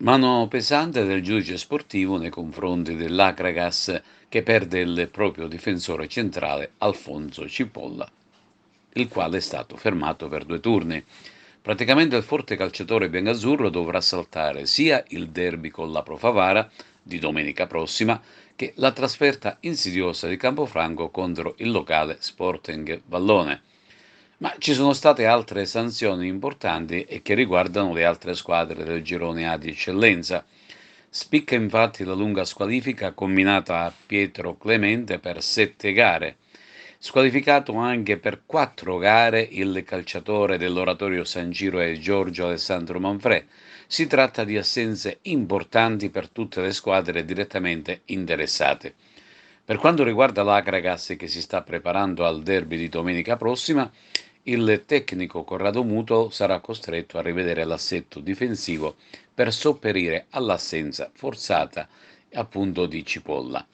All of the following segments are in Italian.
Mano pesante del giudice sportivo nei confronti dell'Akragas che perde il proprio difensore centrale Alfonso Cipolla, il quale è stato fermato per 2 turni. Praticamente il forte calciatore biancazzurro dovrà saltare sia il derby con la Pro Favara di domenica prossima che la trasferta insidiosa di Campofranco contro il locale Sporting Vallone. Ma ci sono state altre sanzioni importanti e che riguardano le altre squadre del girone A di eccellenza. Spicca infatti la lunga squalifica combinata a Pietro Clemente per 7 gare. Squalificato anche per 4 gare il calciatore dell'Oratorio San Giro e Giorgio Alessandro Manfrè. Si tratta di assenze importanti per tutte le squadre direttamente interessate. Per quanto riguarda l'Akragas che si sta preparando al derby di domenica prossima, il tecnico Corrado Muto sarà costretto a rivedere l'assetto difensivo per sopperire all'assenza forzata appunto di Cipolla.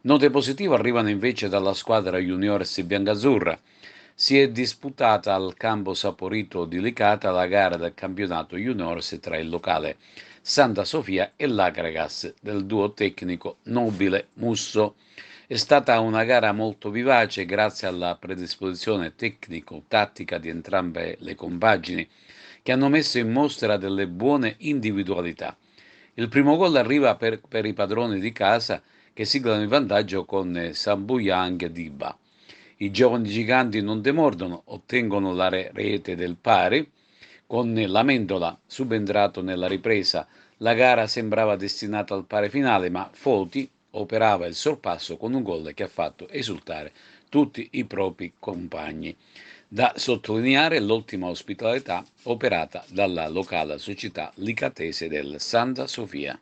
Note positive arrivano invece dalla squadra juniores biancazzurra. Si è disputata al campo Saporito di Licata la gara del campionato juniores tra il locale Santa Sofia e l'Akragas del duo tecnico Nobile Musso. È stata una gara molto vivace grazie alla predisposizione tecnico-tattica di entrambe le compagini che hanno messo in mostra delle buone individualità. Il primo gol arriva per i padroni di casa che siglano il vantaggio con Sambuyang e Diba. I giovani giganti non demordono, ottengono la rete del pari con Lamendola subentrato nella ripresa. La gara sembrava destinata al pari finale, ma Foti operava il sorpasso con un gol che ha fatto esultare tutti i propri compagni. Da sottolineare l'ottima ospitalità operata dalla locale società licatese del Santa Sofia.